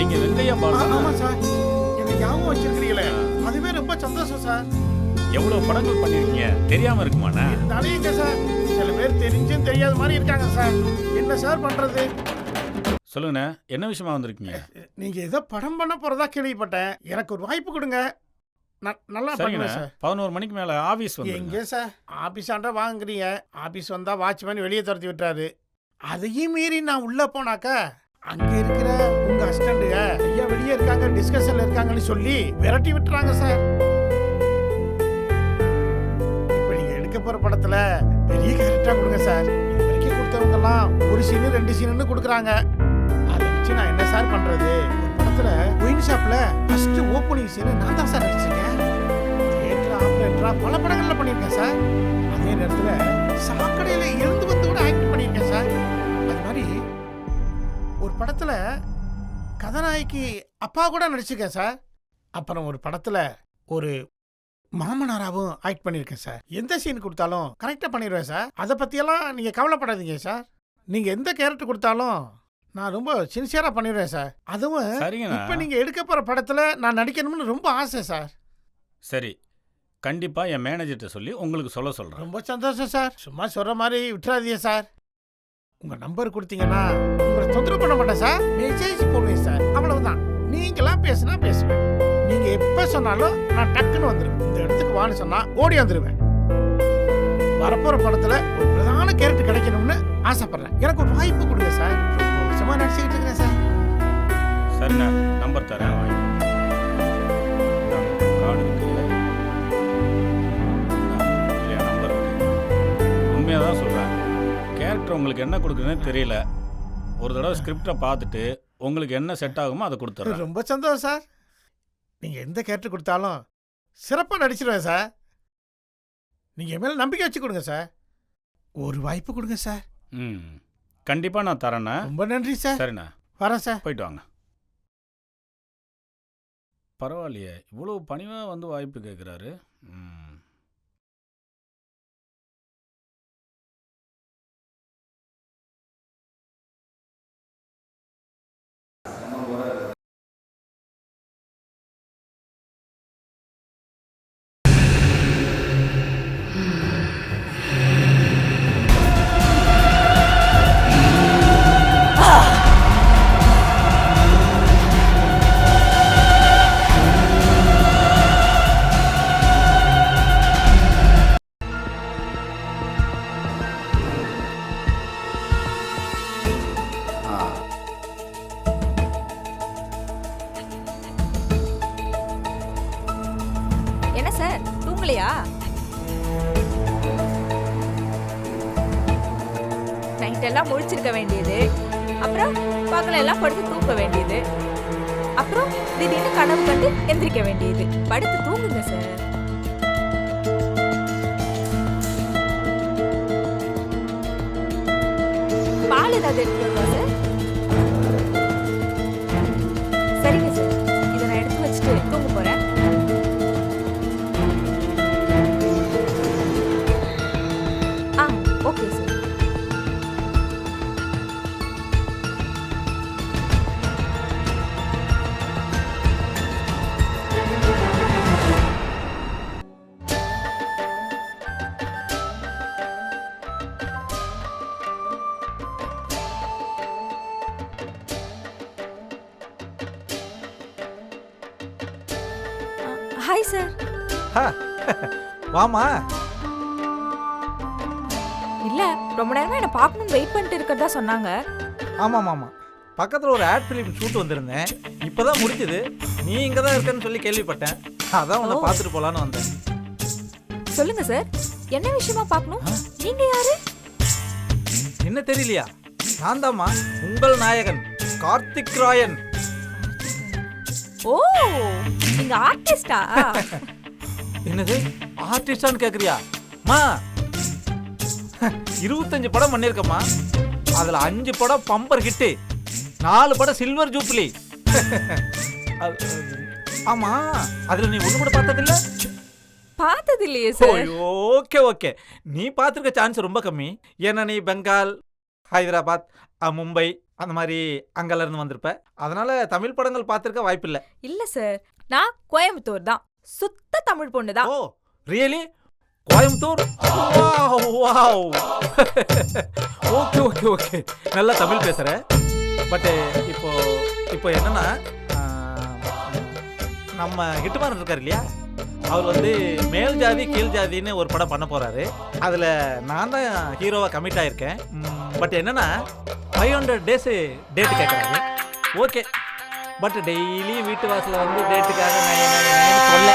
நீங்க வெங்கையா பாலு ஆமா சார், என்ன ஞாபகம் வச்சிருக்கிறீங்களே, அதுவே ரொம்ப சந்தோஷம் சார். எவ்வளவு படங்கள் பண்ணிருக்கீங்க தெரியாம இருக்குமாண்ணா? இருந்தாலும் எங்க சார், சில பேர் தெரிஞ்சும் தெரியாத மாதிரி இருக்காங்க சார். என்ன சார் பண்றது? சொல்லுங்கண்ணே, என்ன விஷயமா வந்திருக்கீங்க? நீங்க ஏதோ படம் பண்ண போறதா கேள்விப்பட்டேன். எனக்கு ஒரு வாய்ப்பு கொடுங்க. நல்லா பண்ணுவேன் சார். 11 மணிக்கு மேல ஆபீஸ் வந்து எங்க சார் ஆபீஸ் ஆண்டா வாங்குறீங்க? ஆபீஸ் வந்தா வாட்ச்மேன் வெளியே துரத்தி விட்டுறாரு. அதையும் மீறி நான் உள்ள போனாக்கா அங்க இருக்கிற உங்க அசிஸ்டன்ட்டுங்க ஐயா வெளியே இருக்காங்க, டிஸ்கஷன்ல இருக்காங்கன்னு சொல்லி விரட்டி விட்டுறாங்க சார். இப்ப நீங்க எடுக்க போற படத்துல பெரிய கேரக்டரா கொடுங்க சார். இது வரைக்கும் கொடுத்தவங்க எல்லாம் ஒரு சீனு 2 சீனுன்னு கொடுக்குறாங்க. அதை வச்சு நான் என்ன சார் பண்றது? ஒரு படத்துல ஒயின் ஷாப்ல ஃபர்ஸ்ட் ஓப்பனிங் சீன் நான் தான் சார் நடிச்சிருக்கேன். தியேட்டர் ஆபரேட்டரா பல படங்கள்ல பண்ணியிருக்கேன் சார். அதே நேரத்துல சாக்கடையில எழுந்து வந்து கூட ஆக்ட் பண்ணியிருக்கேன் சார். அது மாதிரி ஒரு படத்துல கதாநாயகி அப்பா கூட நடிச்சிருக்கேன் சார். அப்புறம் ஒரு படத்துல ஒரு மாமனாராவும் ஆக்ட் பண்ணியிருக்கேன் சார். எந்த சீன் கொடுத்தாலும் கரெக்டா பண்ணிடுவேன் சார். அதை பத்தியெல்லாம் நீங்க கவலைப்படாதீங்க சார். நீங்க எந்த கேரக்டர் கொடுத்தாலும் நான் ரொம்ப சின்சியரா பண்ணிடுவேன் சார். அதுவும் இப்ப நீங்க எடுக்க போற படத்துல நான் நடிக்கணும்னு ரொம்ப ஆசை சார். சரி, கண்டிப்பா என் மேனேஜர்கிட்ட சொல்லி உங்களுக்கு சொல்றேன். ரொம்ப சந்தோஷம் சார். சும்மா சொல்ற மாதிரி விட்டுறாதீங்க சார். உங்க நம்பர் கொடுத்தீங்கன்னா உங்களை தொந்தரவு பண்ண மாட்டேன் சார். மெசேஜ் போடுவேன் சார், அவ்வளவுதான். நீங்களா பேசினா பேசுவேன். நீங்க எப்ப சொன்னாலும் நான் டக்குன்னு வந்துடுவேன். இந்த இடத்துக்கு வான்னு சொன்னா ஓடி வந்துடுவேன். வரப்போற படத்துல ஒரு பிரதான கேரக்டர் கிடைக்கணும்னு ஆசைப்படுறேன். எனக்கு ஒரு வாய்ப்பு கொடுங்க சார். சும்மா நடிச்சுக்கிட்டு இருக்கிறேன் சார். சரிண்ணா, நம்பர் தரேன், வாங்கி. கார்டு இருக்கு இல்லையா? நம்பர் இருக்கு. உண்மையாக தான் சொல்கிறேன். கேரக்டர் உங்களுக்கு என்ன கொடுக்குறதுன்னு தெரியல. ஒரு தடவை ஸ்கிரிப்டை பார்த்துட்டு உங்களுக்கு என்ன செட் ஆகுமோ அதை கொடுத்துட்றேன். ரொம்ப சந்தோஷம் சார். நீங்க எந்த கேரக்டர் கொடுத்தாலும் சிறப்பாக நடிச்சிருவேன் சார். நீங்க என் மேல நம்பிக்கை வச்சு கொடுங்க சார். ஒரு வாய்ப்பு கொடுங்க சார். கண்டிப்பாக நான் தரேண்ணா. ரொம்ப நன்றி சார். சரிண்ணா, வரேன் சார். போயிட்டு வாங்க. பரவாயில்லையே, இவ்வளோ பணிவாக வந்து வாய்ப்பு கேட்குறாரு. என்ன சார் தூங்கலையா? நைட் எல்லாம் முழிச்சிருக்க வேண்டியது, அப்புறம் பகல எல்லாம் படுத்து தூங்க வேண்டியது, அப்புறம் திடீர்னு கனவு கண்டு எந்திரிக்க வேண்டியது. படுத்து தூங்குங்க சார். பால் ஏதாவது எடுத்து வருவா சார்? சரிங்க சார், இதை நான் எடுத்து வச்சுட்டு தூங்க போறேன். Okay sir. Hi sir. வாமா. இல்ல, ரொம்ப நேரமா என்ன பார்க்கணும்னு வெயிட் பண்ணிட்டு இருக்கறதா சொன்னாங்க. ஆமாம் ஆமாம், பக்கத்தில் ஒரு ஆட் ஃபிலிம் ஷூட் வந்திருந்தேன். இப்போதான் முடிஞ்சது. நீ இங்கே தான் இருக்கன்னு சொல்லி கேள்விப்பட்டேன். அதான் உன்னை பார்த்துட்டு போகலான்னு வந்தேன். சொல்லுங்க சார், என்ன விஷயமா பார்க்கணும்? நீங்க யாரு? என்ன தெரியலையா? நான் தாம்மா, உங்கள் நாயகன் கார்த்திக் ராயன். ஓ, நீங்க ஆர்டிஸ்டா? என்னது ஆர்டிஸ்டான்னு கேட்குறியா? மா 25 படம் பண்ணியிருக்கம்மா. அதில் 5 படம் பம்பர் ஹிட்டு, 4 படம் சில்வர் ஜூப்ளி. ஆமா, அதில் நீ ஒன்று கூட பார்த்ததில்ல? பார்த்தது இல்லையே சார். ஓகே ஓகே, நீ பார்த்துருக்க சான்ஸ் ரொம்ப கம்மி. ஏன்னா நீ பெங்கால், ஹைதராபாத், மும்பை, அந்த மாதிரி அங்கெல்லாம் இருந்து வந்திருப்ப. அதனால தமிழ் படங்கள் பார்த்துருக்க வாய்ப்பில்லை. இல்ல சார், நான் கோயம்புத்தூர் தான். சுத்த தமிழ் பொண்ணு தான். Oh really? Coimbatore? Wow wow. Okay okay okay, நல்லா தமிழ் பேசுற. பட் இப்போ இப்போ என்னன்னா, நம்ம ஹிட்மான் இருக்கார் இல்லையா, அவர் வந்து மேல் ஜாதி கீழ் ஜாதின்னு ஒரு படம் பண்ண போறாரு. அதில் நான் தான் ஹீரோவாக கமிட் ஆயிருக்கேன். பட் என்னன்னா 500 days டேட்டு கேட்குறாரு. ஓகே, பட் டெய்லி வீட்டு வாசலில் வந்து டேட்டுக்காக சொல்ல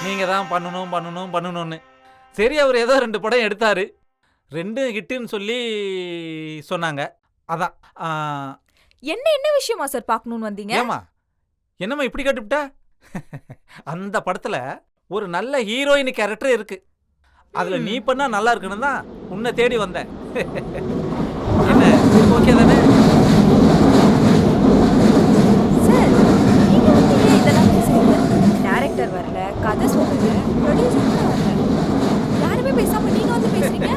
நீங்கள் தான் பண்ணணும்னு. சரி, அவர் ஏதோ 2 படம் எடுத்தார், 2 ஹிட்டுன்னு சொல்லி சொன்னாங்க. அதான். என்ன விஷயமா சார் பார்க்கணும்னு வந்தீங்க? ஏமா என்னம்மா இப்படி கேட்டுவிட்டா? அந்த படத்தில் ஒரு நல்ல ஹீரோயின் கேரக்டர் இருக்கு. அதில் நீ பண்ணா நல்லா இருக்குன்னு தான் உன்னை தேடி வந்தேன். என்ன ஓகே தானே? சார், நீங்க வந்து ஏன் இதெல்லாம் பேசுறீங்க? டைரக்டர் வரல, கதை சொல்லல, ப்ரொடியூசர் கூட வரல, யாருமே பேசாம நீங்க வந்து பேசுறீங்க.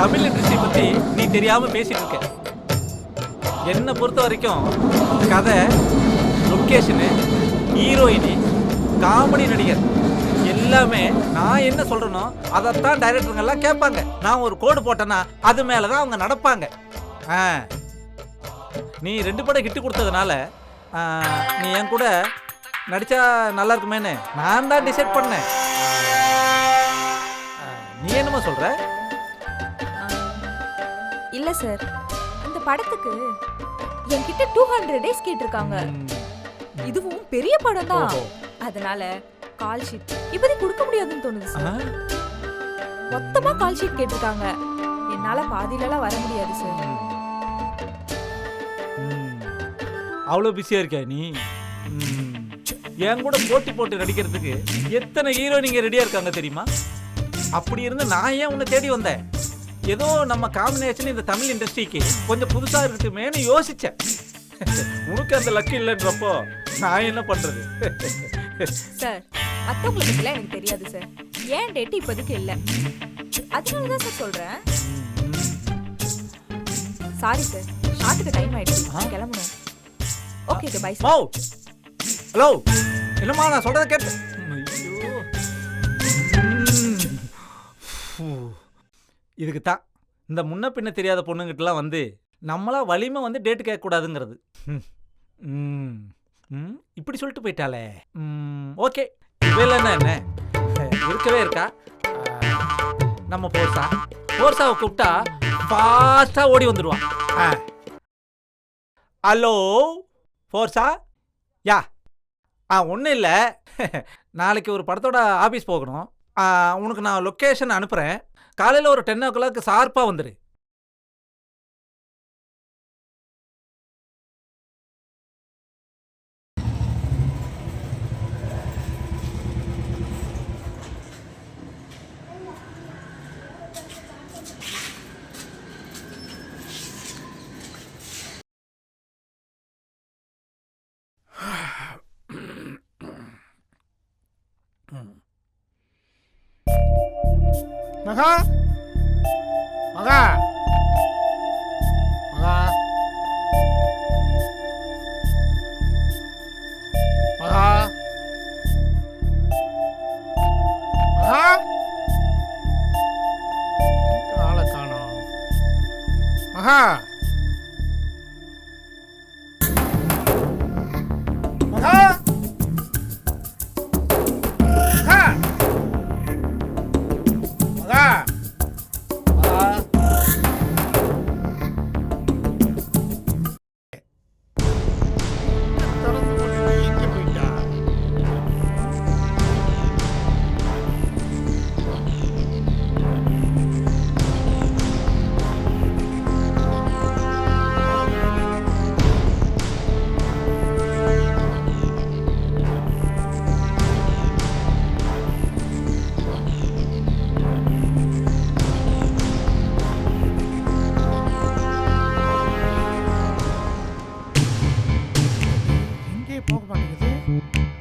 தமிழ் இண்டஸ்ட்ரி பற்றி நீ தெரியாமல் பேசிட்டு இருக்க. என்னை பொறுத்த வரைக்கும் கதை, லொக்கேஷனு, ஹீரோயினி, காமெடி நடிகர் எல்லாமே நான் என்ன சொல்கிறேனோ அதைத்தான் டைரக்டருங்கெல்லாம் கேட்பாங்க. நான் ஒரு கோடு போட்டேன்னா அது மேலே தான் அவங்க நடப்பாங்க. நீ 2 படம் ஹிட்டு கொடுத்ததுனால நீ என் கூட நடித்தா நல்லா இருக்குமேன்னு நான் தான் டிசைட் பண்ணேன். நீ என்னமா சொல்கிற? இல்ல சார், இந்த படத்துக்கு என்கிட்ட 200 days கேட்டிருக்காங்க. இதுவும் பெரிய படம் தான். அதனால கால் ஷீட் இப்போதைக்கு கொடுக்க முடியாதுன்னு தோணுது சார். மொத்தமா கால் ஷீட் கேட்டிருக்காங்க. என்னால பாதியிலலாம் வர முடியாது சார். அவ்வளோ பிஸியாக இருக்கியா நீ? என் கூட போட்டு நடிக்கிறதுக்கு எத்தனை ஹீரோ நீங்கள் ரெடியாக இருக்காங்க தெரியுமா? அப்படி இருந்து நான் ஏன் உன்னை தேடி வந்தேன்? ஏதோ நம்ம காம்பினேஷன் இந்த தமிழ் இண்டஸ்ட்ரிக்கு கொஞ்சம் புதுசாக இருக்கட்டுமேனு யோசித்தேன். உனக்கு அந்த லக்கு இல்லைன்றப்போ நான் என்ன பண்ணுறது? சார், மற்றவங்களை பற்றிலாம் எனக்கு தெரியாது சார். ஏன் டேட் இப்போதைக்கு இல்லை, அதனால தான் சார் சொல்கிறேன். சாரி சார், ஷார்ட்டுக்கு டைம் ஆயிடுச்சு, கிளம்பணும். Okay bye sir. ஹலோ, என்னம்மா நான் சொல்கிறத கேட்டு? இதுக்கு தான் இந்த முன்ன பின்ன தெரியாத பொண்ணுங்கிட்டலாம் வந்து நம்மளா வலிமை வந்து டேட்டு கேட்கக்கூடாதுங்கிறது. இப்படி சொல்லிட்டு போயிட்டாலே. ஓகே, இல்லைன்னா என்ன இருக்கவே இருக்கா? நம்ம போர்ஸாவை கூப்பிட்டா ஃபாஸ்ட்டாக ஓடி வந்துடுவான். ஹலோ ஃபோர்ஸா? யா ஒன்றும் இல்லை, நாளைக்கு ஒரு படத்தோட ஆஃபீஸ் போகணும். உனக்கு நான் லொக்கேஷன் அனுப்புகிறேன். காலையில் ஒரு 10 o'clock ஷார்ப்பாக வந்துடு. மகா மகா மகா மகா மகா, ஆளை காணோம். மகா மகா மகா போக மாட்டேங்குது.